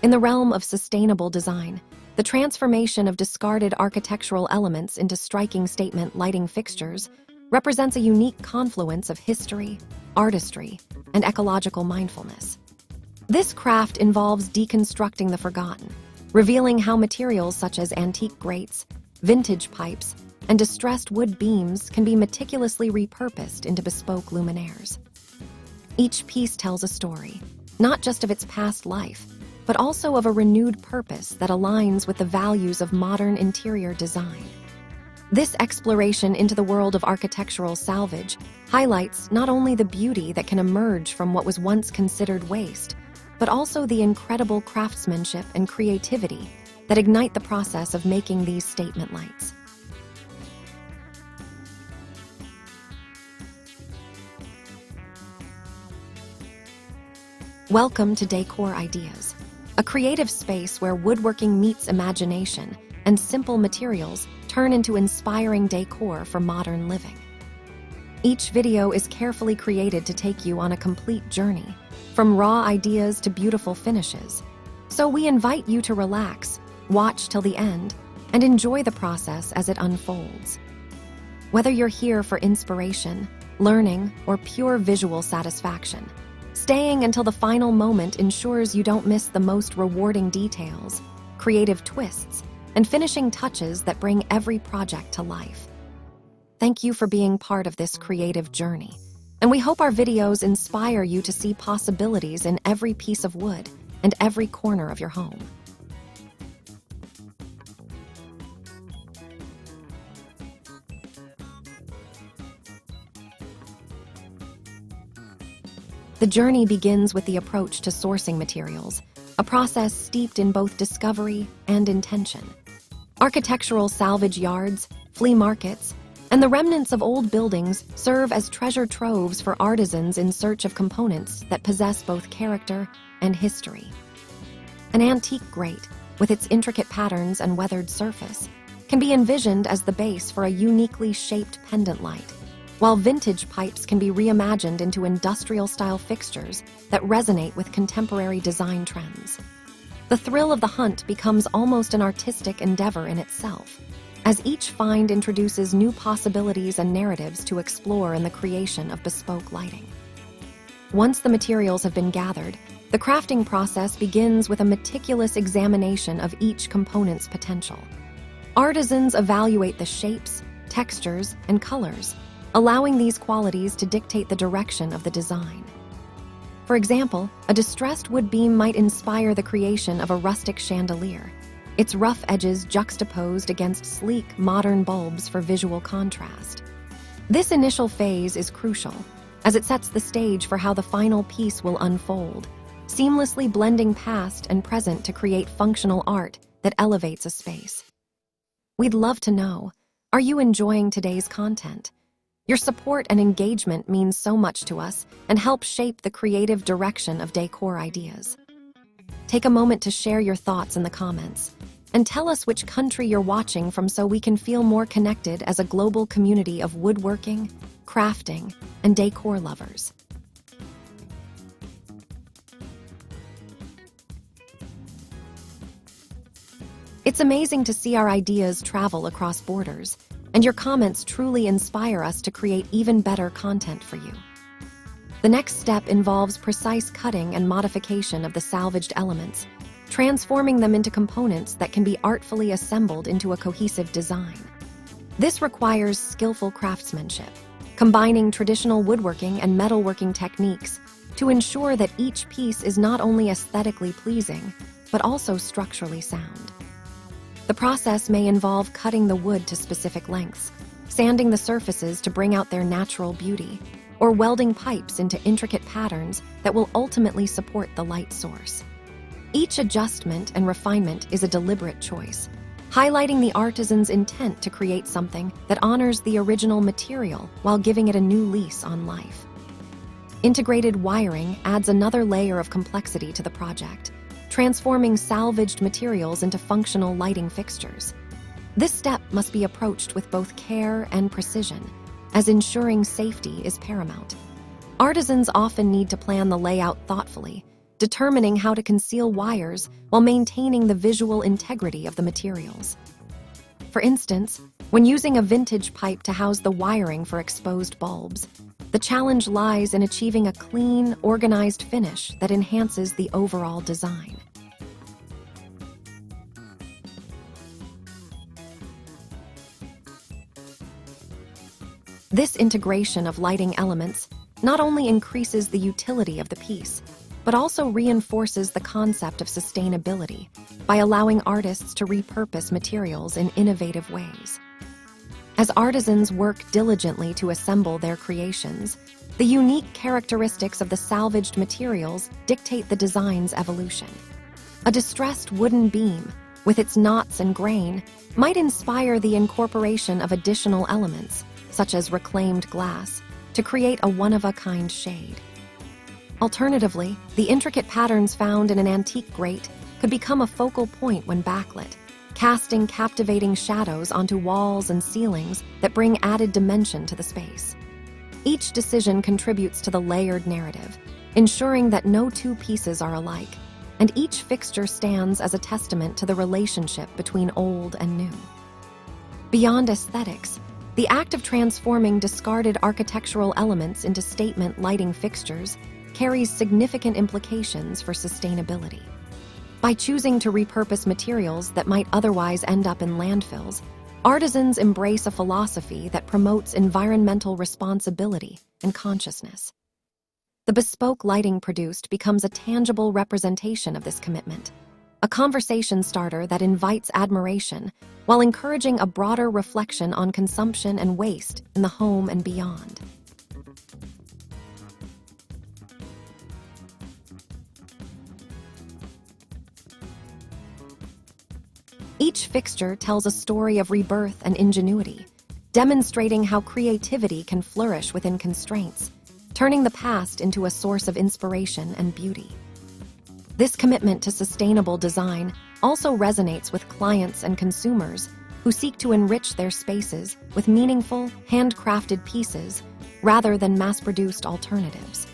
In the realm of sustainable design, the transformation of discarded architectural elements into striking statement lighting fixtures represents a unique confluence of history, artistry, and ecological mindfulness. This craft involves deconstructing the forgotten, revealing how materials such as antique grates, vintage pipes, and distressed wood beams can be meticulously repurposed into bespoke luminaires. Each piece tells a story, not just of its past life, but also of a renewed purpose that aligns with the values of modern interior design. This exploration into the world of architectural salvage highlights not only the beauty that can emerge from what was once considered waste, but also the incredible craftsmanship and creativity that ignite the process of making these statement lights. Welcome to Decor Ideas, a creative space where woodworking meets imagination and simple materials turn into inspiring decor for modern living. Each video is carefully created to take you on a complete journey, from raw ideas to beautiful finishes. So we invite you to relax, watch till the end, and enjoy the process as it unfolds. Whether you're here for inspiration, learning, or pure visual satisfaction, staying until the final moment ensures you don't miss the most rewarding details, creative twists, and finishing touches that bring every project to life. Thank you for being part of this creative journey, and we hope our videos inspire you to see possibilities in every piece of wood and every corner of your home. The journey begins with the approach to sourcing materials, a process steeped in both discovery and intention. Architectural salvage yards, flea markets, and the remnants of old buildings serve as treasure troves for artisans in search of components that possess both character and history. An antique grate, with its intricate patterns and weathered surface, can be envisioned as the base for a uniquely shaped pendant light, while vintage pipes can be reimagined into industrial-style fixtures that resonate with contemporary design trends. The thrill of the hunt becomes almost an artistic endeavor in itself, as each find introduces new possibilities and narratives to explore in the creation of bespoke lighting. Once the materials have been gathered, the crafting process begins with a meticulous examination of each component's potential. Artisans evaluate the shapes, textures, and colors, allowing these qualities to dictate the direction of the design. For example, a distressed wood beam might inspire the creation of a rustic chandelier, its rough edges juxtaposed against sleek, modern bulbs for visual contrast. This initial phase is crucial, as it sets the stage for how the final piece will unfold, seamlessly blending past and present to create functional art that elevates a space. We'd love to know, are you enjoying today's content? Your support and engagement means so much to us and help shape the creative direction of Decor Ideas. Take a moment to share your thoughts in the comments and tell us which country you're watching from so we can feel more connected as a global community of woodworking, crafting, and decor lovers. It's amazing to see our ideas travel across borders, and your comments truly inspire us to create even better content for you. The next step involves precise cutting and modification of the salvaged elements, transforming them into components that can be artfully assembled into a cohesive design. This requires skillful craftsmanship, combining traditional woodworking and metalworking techniques to ensure that each piece is not only aesthetically pleasing, but also structurally sound. The process may involve cutting the wood to specific lengths, sanding the surfaces to bring out their natural beauty, or welding pipes into intricate patterns that will ultimately support the light source. Each adjustment and refinement is a deliberate choice, highlighting the artisan's intent to create something that honors the original material while giving it a new lease on life. Integrated wiring adds another layer of complexity to the project, transforming salvaged materials into functional lighting fixtures. This step must be approached with both care and precision, as ensuring safety is paramount. Artisans often need to plan the layout thoughtfully, determining how to conceal wires while maintaining the visual integrity of the materials. For instance, when using a vintage pipe to house the wiring for exposed bulbs, the challenge lies in achieving a clean, organized finish that enhances the overall design. This integration of lighting elements not only increases the utility of the piece, but also reinforces the concept of sustainability by allowing artists to repurpose materials in innovative ways. As artisans work diligently to assemble their creations, the unique characteristics of the salvaged materials dictate the design's evolution. A distressed wooden beam, with its knots and grain, might inspire the incorporation of additional elements, such as reclaimed glass, to create a one-of-a-kind shade. Alternatively, the intricate patterns found in an antique grate could become a focal point when backlit, casting captivating shadows onto walls and ceilings that bring added dimension to the space. Each decision contributes to the layered narrative, ensuring that no two pieces are alike, and each fixture stands as a testament to the relationship between old and new. Beyond aesthetics, the act of transforming discarded architectural elements into statement lighting fixtures carries significant implications for sustainability. By choosing to repurpose materials that might otherwise end up in landfills, artisans embrace a philosophy that promotes environmental responsibility and consciousness. The bespoke lighting produced becomes a tangible representation of this commitment, a conversation starter that invites admiration while encouraging a broader reflection on consumption and waste in the home and beyond. Each fixture tells a story of rebirth and ingenuity, demonstrating how creativity can flourish within constraints, turning the past into a source of inspiration and beauty. This commitment to sustainable design also resonates with clients and consumers who seek to enrich their spaces with meaningful, handcrafted pieces rather than mass-produced alternatives.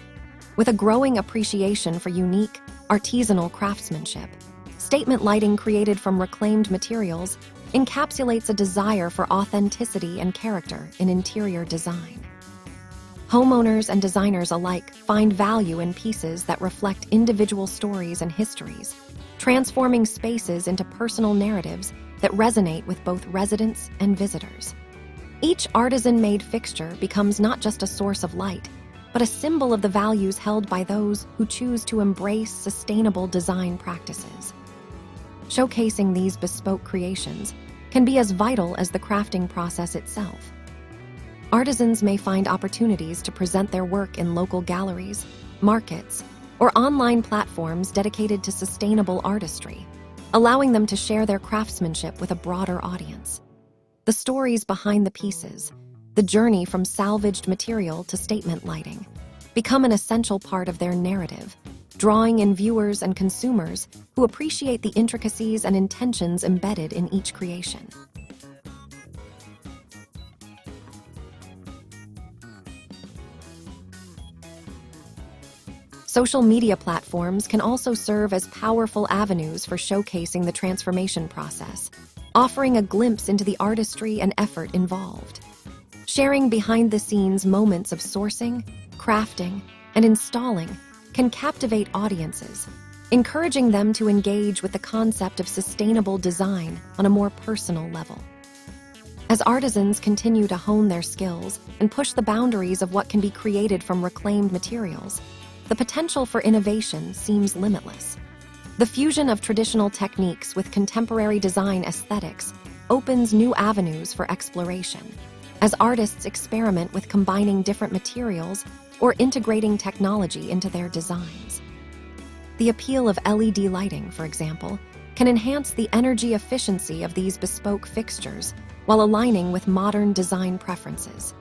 With a growing appreciation for unique, artisanal craftsmanship, statement lighting created from reclaimed materials encapsulates a desire for authenticity and character in interior design. Homeowners and designers alike find value in pieces that reflect individual stories and histories, transforming spaces into personal narratives that resonate with both residents and visitors. Each artisan-made fixture becomes not just a source of light, but a symbol of the values held by those who choose to embrace sustainable design practices. Showcasing these bespoke creations can be as vital as the crafting process itself. Artisans may find opportunities to present their work in local galleries, markets, or online platforms dedicated to sustainable artistry, allowing them to share their craftsmanship with a broader audience. The stories behind the pieces, the journey from salvaged material to statement lighting, become an essential part of their narrative, drawing in viewers and consumers who appreciate the intricacies and intentions embedded in each creation. Social media platforms can also serve as powerful avenues for showcasing the transformation process, offering a glimpse into the artistry and effort involved. Sharing behind-the-scenes moments of sourcing, crafting, and installing can captivate audiences, encouraging them to engage with the concept of sustainable design on a more personal level. As artisans continue to hone their skills and push the boundaries of what can be created from reclaimed materials, the potential for innovation seems limitless. The fusion of traditional techniques with contemporary design aesthetics opens new avenues for exploration, as artists experiment with combining different materials or integrating technology into their designs. The appeal of LED lighting, for example, can enhance the energy efficiency of these bespoke fixtures while aligning with modern design preferences.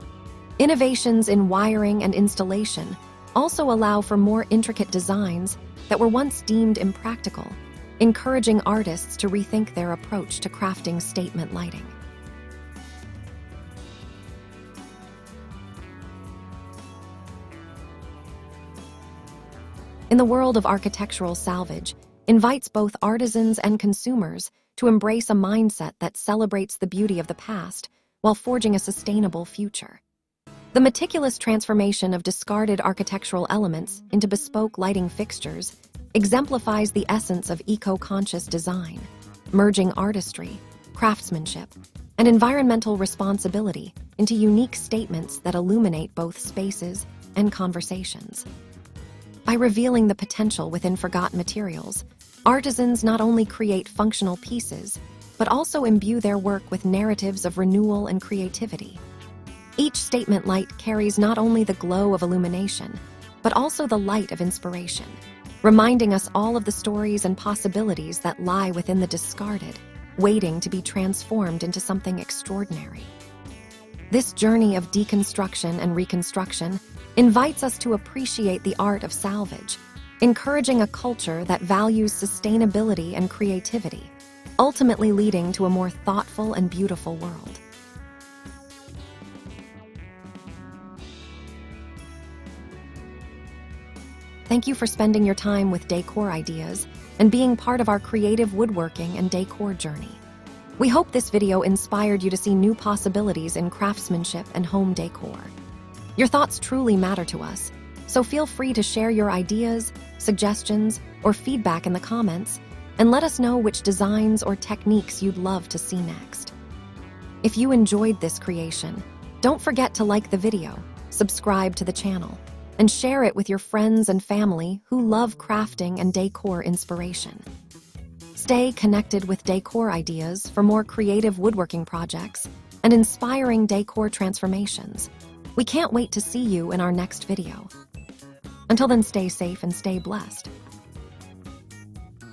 Innovations in wiring and installation also allow for more intricate designs that were once deemed impractical, encouraging artists to rethink their approach to crafting statement lighting. in the world of architectural salvage invites both artisans and consumers to embrace a mindset that celebrates the beauty of the past while forging a sustainable future. The meticulous transformation of discarded architectural elements into bespoke lighting fixtures exemplifies the essence of eco-conscious design, merging artistry, craftsmanship, and environmental responsibility into unique statements that illuminate both spaces and conversations. By revealing the potential within forgotten materials, artisans not only create functional pieces, but also imbue their work with narratives of renewal and creativity. Each statement light carries not only the glow of illumination, but also the light of inspiration, reminding us all of the stories and possibilities that lie within the discarded, waiting to be transformed into something extraordinary. This journey of deconstruction and reconstruction invites us to appreciate the art of salvage, encouraging a culture that values sustainability and creativity, ultimately leading to a more thoughtful and beautiful world. Thank you for spending your time with Decor Ideas and being part of our creative woodworking and decor journey. We hope this video inspired you to see new possibilities in craftsmanship and home decor. Your thoughts truly matter to us, so feel free to share your ideas, suggestions, or feedback in the comments, and let us know which designs or techniques you'd love to see next. If you enjoyed this creation, don't forget to like the video, subscribe to the channel, and share it with your friends and family who love crafting and decor inspiration. Stay connected with Decor Ideas for more creative woodworking projects and inspiring decor transformations. We can't wait to see you in our next video. Until then, stay safe and stay blessed.